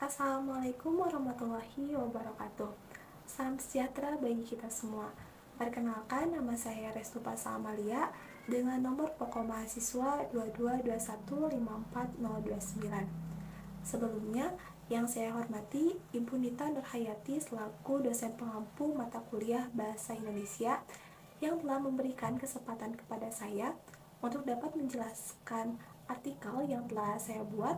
Assalamualaikum warahmatullahi wabarakatuh. Salam sejahtera bagi kita semua. Perkenalkan, nama saya Restupa Amalia dengan nomor pokok mahasiswa 222154029. Sebelumnya, yang saya hormati Ibu Nita Nurhayati selaku dosen pengampu mata kuliah Bahasa Indonesia yang telah memberikan kesempatan kepada saya untuk dapat menjelaskan artikel yang telah saya buat,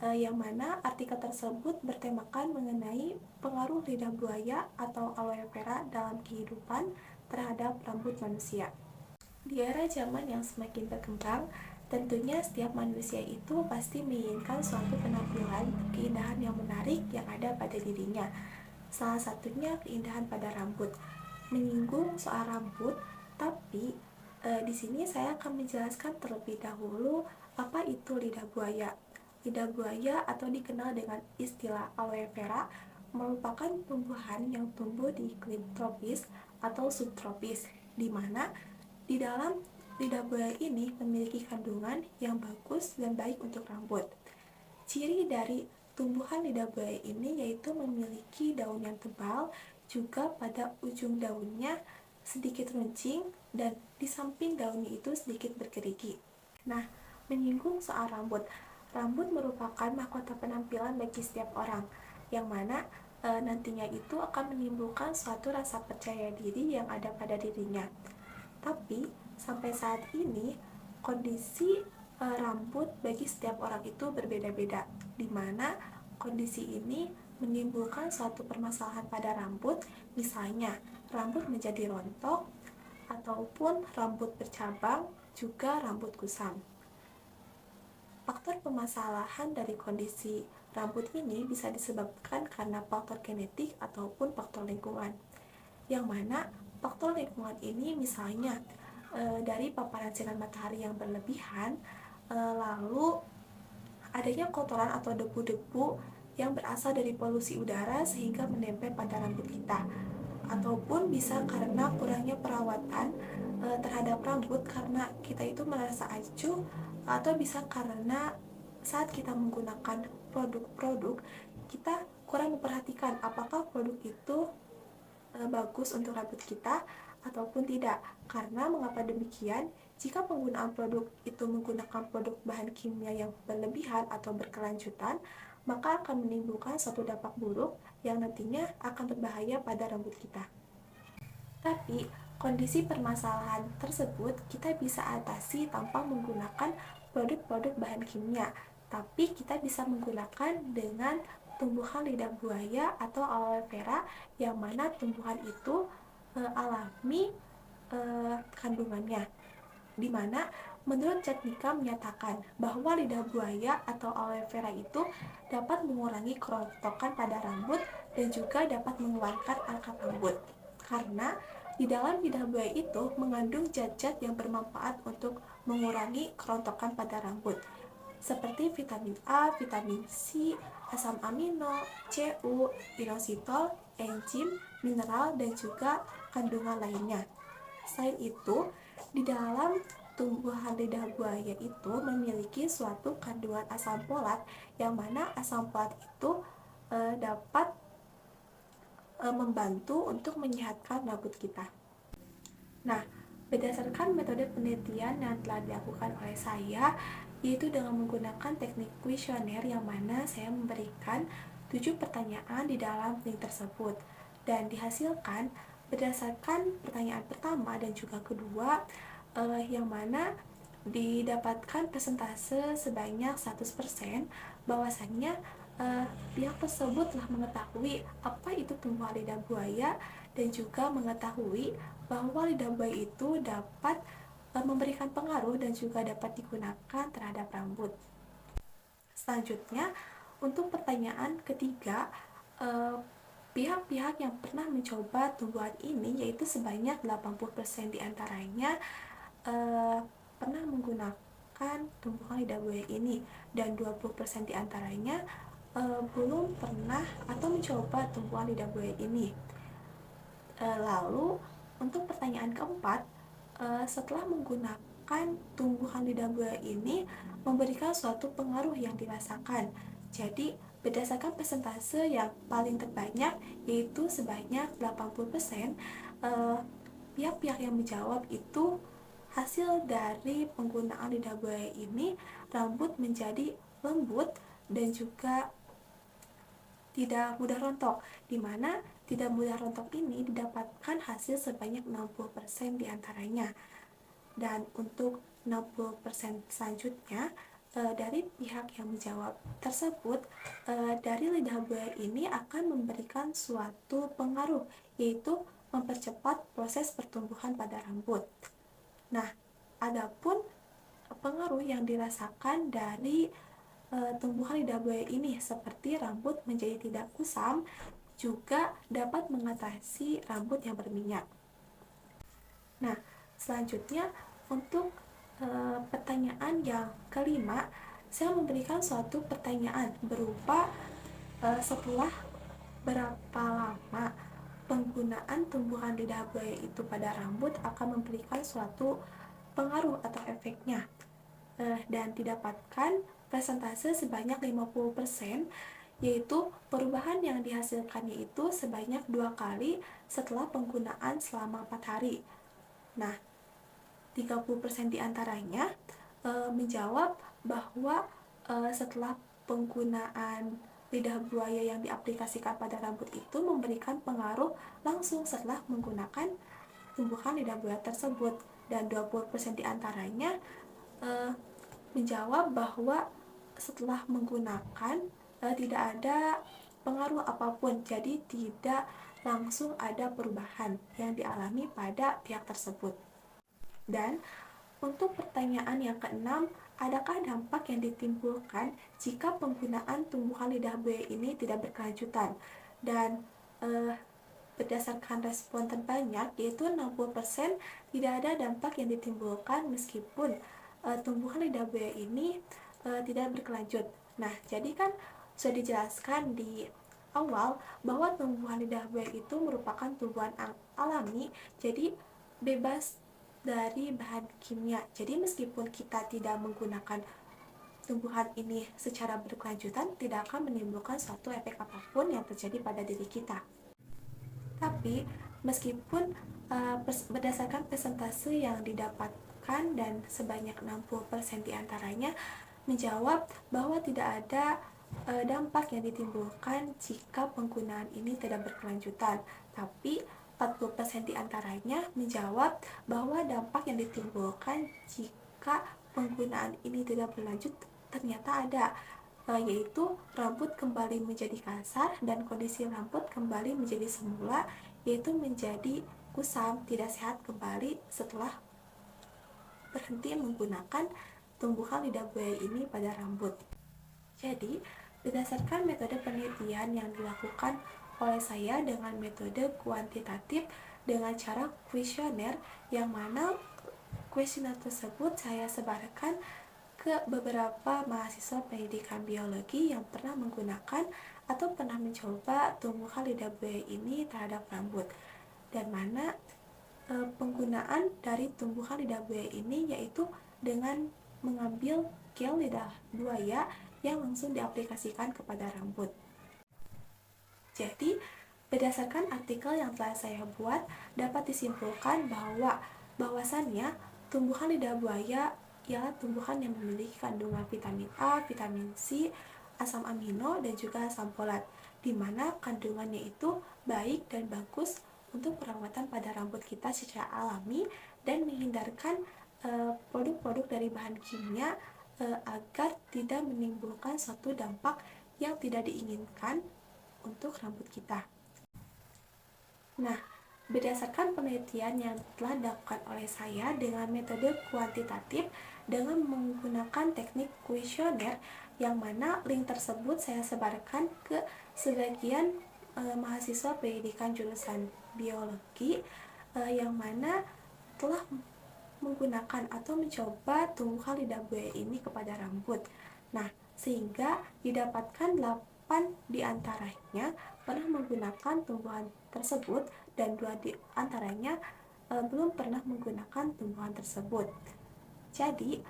yang mana artikel tersebut bertemakan mengenai pengaruh lidah buaya atau aloe vera dalam kehidupan terhadap rambut manusia. Di era zaman yang semakin berkembang, tentunya setiap manusia itu pasti menginginkan suatu penampilan keindahan yang menarik yang ada pada dirinya. Salah satunya keindahan pada rambut. Menyinggung soal rambut, tapi di sini saya akan menjelaskan terlebih dahulu apa itu lidah buaya. Lidah buaya atau dikenal dengan istilah aloe vera merupakan tumbuhan yang tumbuh di iklim tropis atau subtropis, di mana di dalam lidah buaya ini memiliki kandungan yang bagus dan baik untuk rambut. Ciri dari tumbuhan lidah buaya ini yaitu memiliki daun yang tebal, juga pada ujung daunnya sedikit runcing, dan di samping daunnya itu sedikit bergerigi. Nah, menyinggung soal rambut. Rambut merupakan mahkota penampilan bagi setiap orang, yang mana nantinya itu akan menimbulkan suatu rasa percaya diri yang ada pada dirinya. Tapi sampai saat ini kondisi rambut bagi setiap orang itu berbeda-beda, di mana kondisi ini menimbulkan suatu permasalahan pada rambut, misalnya rambut menjadi rontok ataupun rambut bercabang, juga rambut kusam. Faktor permasalahan dari kondisi rambut ini bisa disebabkan karena faktor genetik ataupun faktor lingkungan, yang mana faktor lingkungan ini misalnya dari paparan sinar matahari yang berlebihan, lalu adanya kotoran atau debu-debu yang berasal dari polusi udara sehingga menempel pada rambut kita, ataupun bisa karena kurangnya perawatan terhadap rambut karena kita itu merasa acuh, atau bisa karena saat kita menggunakan produk-produk kita kurang memperhatikan apakah produk itu bagus untuk rambut kita ataupun tidak. Karena mengapa demikian? Jika penggunaan produk itu menggunakan produk bahan kimia yang berlebihan atau berkelanjutan, maka akan menimbulkan suatu dampak buruk yang nantinya akan berbahaya pada rambut kita. Tapi kondisi permasalahan tersebut kita bisa atasi tanpa menggunakan produk-produk bahan kimia, tapi kita bisa menggunakan dengan tumbuhan lidah buaya atau aloe vera, yang mana tumbuhan itu alami kandungannya, di mana menurut Jatnika menyatakan bahwa lidah buaya atau aloe vera itu dapat mengurangi kerontokan pada rambut dan juga dapat mengeluarkan akar rambut, karena di dalam lidah buaya itu mengandung zat-zat yang bermanfaat untuk mengurangi kerontokan pada rambut, seperti vitamin A, vitamin C, asam amino, CU, inositol, enzim, mineral, dan juga kandungan lainnya. Selain itu, di dalam tumbuhan lidah buaya itu memiliki suatu kandungan asam folat, yang mana asam folat itu dapat membantu untuk menyehatkan rambut kita. Nah, berdasarkan metode penelitian yang telah dilakukan oleh saya, yaitu dengan menggunakan teknik kuesioner, yang mana saya memberikan 7 pertanyaan di dalam link tersebut, dan dihasilkan berdasarkan pertanyaan pertama dan juga kedua, yang mana didapatkan persentase sebanyak 100%, bahwasannya pihak tersebut telah mengetahui apa itu tumbuhan lidah buaya dan juga mengetahui bahwa lidah buaya itu dapat memberikan pengaruh dan juga dapat digunakan terhadap rambut. Selanjutnya, untuk pertanyaan ketiga, pihak-pihak yang pernah mencoba tumbuhan ini, yaitu sebanyak 80% diantaranya pernah menggunakan tumbuhan lidah buaya ini, dan 20% diantaranya belum pernah atau mencoba tumbuhan lidah buaya ini. Lalu untuk pertanyaan keempat, setelah menggunakan tumbuhan lidah buaya ini memberikan suatu pengaruh yang dirasakan. Jadi berdasarkan persentase yang paling terbanyak, yaitu sebanyak 80%, pihak-pihak yang menjawab itu hasil dari penggunaan lidah buaya ini rambut menjadi lembut dan juga tidak mudah rontok, di mana tidak mudah rontok ini didapatkan hasil sebanyak 60% diantaranya. Dan untuk 60% selanjutnya, dari pihak yang menjawab tersebut, dari lidah buaya ini akan memberikan suatu pengaruh, yaitu mempercepat proses pertumbuhan pada rambut. Nah, adapun pengaruh yang dirasakan dari tumbuhan lidah buaya ini seperti rambut menjadi tidak kusam, juga dapat mengatasi rambut yang berminyak. Nah, selanjutnya untuk pertanyaan yang kelima, saya memberikan suatu pertanyaan berupa setelah berapa lama penggunaan tumbuhan lidah buaya itu pada rambut akan memberikan suatu pengaruh atau efeknya, dan didapatkan persentase sebanyak 50%, yaitu perubahan yang dihasilkannya itu sebanyak 2 kali setelah penggunaan selama 4 hari. Nah, 30% diantaranya menjawab bahwa setelah penggunaan lidah buaya yang diaplikasikan pada rambut itu memberikan pengaruh langsung setelah menggunakan tumbuhan lidah buaya tersebut, dan 20% diantaranya menjawab bahwa setelah menggunakan tidak ada pengaruh apapun, jadi tidak langsung ada perubahan yang dialami pada pihak tersebut. Dan untuk pertanyaan yang keenam, adakah dampak yang ditimbulkan jika penggunaan tumbuhan lidah buaya ini tidak berkelanjutan? Dan berdasarkan respon terbanyak, yaitu 60%, tidak ada dampak yang ditimbulkan meskipun tumbuhan lidah buaya ini tidak berkelanjut. Nah, jadi kan sudah dijelaskan di awal bahwa tumbuhan lidah buaya itu merupakan tumbuhan alami, jadi bebas dari bahan kimia. Jadi meskipun kita tidak menggunakan tumbuhan ini secara berkelanjutan, tidak akan menimbulkan suatu efek apapun yang terjadi pada diri kita. Tapi meskipun berdasarkan persentase yang didapatkan dan sebanyak 60% diantaranya menjawab bahwa tidak ada dampak yang ditimbulkan jika penggunaan ini tidak berkelanjutan, tapi 40% diantaranya menjawab bahwa dampak yang ditimbulkan jika penggunaan ini tidak berlanjut ternyata ada, yaitu rambut kembali menjadi kasar dan kondisi rambut kembali menjadi semula, yaitu menjadi kusam, tidak sehat kembali setelah berhenti menggunakan tumbuhan lidah buaya ini pada rambut. Jadi, berdasarkan metode penelitian yang dilakukan oleh saya dengan metode kuantitatif dengan cara kuesioner, yang mana kuesioner tersebut saya sebarkan ke beberapa mahasiswa pendidikan biologi yang pernah menggunakan atau pernah mencoba tumbuhan lidah buaya ini terhadap rambut, dan mana penggunaan dari tumbuhan lidah buaya ini yaitu dengan mengambil gel lidah buaya yang langsung diaplikasikan kepada rambut. Jadi, berdasarkan artikel yang telah saya buat, dapat disimpulkan bahwasannya tumbuhan lidah buaya ialah tumbuhan yang memiliki kandungan vitamin A, vitamin C, asam amino, dan juga asam folat, di mana kandungannya itu baik dan bagus untuk perawatan pada rambut kita secara alami dan menghindarkan produk-produk dari bahan kimia agar tidak menimbulkan suatu dampak yang tidak diinginkan untuk rambut kita. Nah, berdasarkan penelitian yang telah dilakukan oleh saya dengan metode kuantitatif dengan menggunakan teknik kuesioner, yang mana link tersebut saya sebarkan ke sebagian mahasiswa pendidikan jurusan biologi yang mana telah menggunakan atau mencoba tumbuhan lidah buaya ini kepada rambut. Nah, sehingga didapatkan 8 diantaranya pernah menggunakan tumbuhan tersebut dan 2 diantaranya belum pernah menggunakan tumbuhan tersebut. Jadi,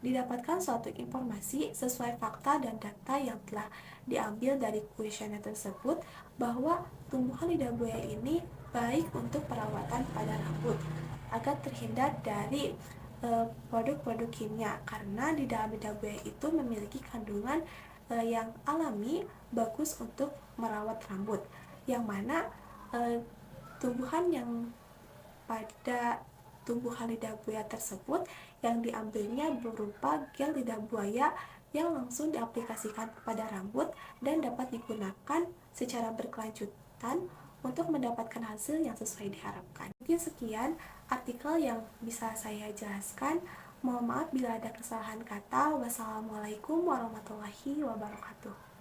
didapatkan suatu informasi sesuai fakta dan data yang telah diambil dari kuesioner tersebut bahwa tumbuhan lidah buaya ini baik untuk perawatan pada rambut agar terhindar dari produk-produk kimia, karena di dalam lidah buaya itu memiliki kandungan yang alami bagus untuk merawat rambut, yang mana tumbuhan yang pada tumbuhan lidah buaya tersebut yang diambilnya berupa gel lidah buaya yang langsung diaplikasikan kepada rambut dan dapat digunakan secara berkelanjutan untuk mendapatkan hasil yang sesuai diharapkan. Mungkin sekian artikel yang bisa saya jelaskan. Mohon maaf bila ada kesalahan kata. Wassalamualaikum warahmatullahi wabarakatuh.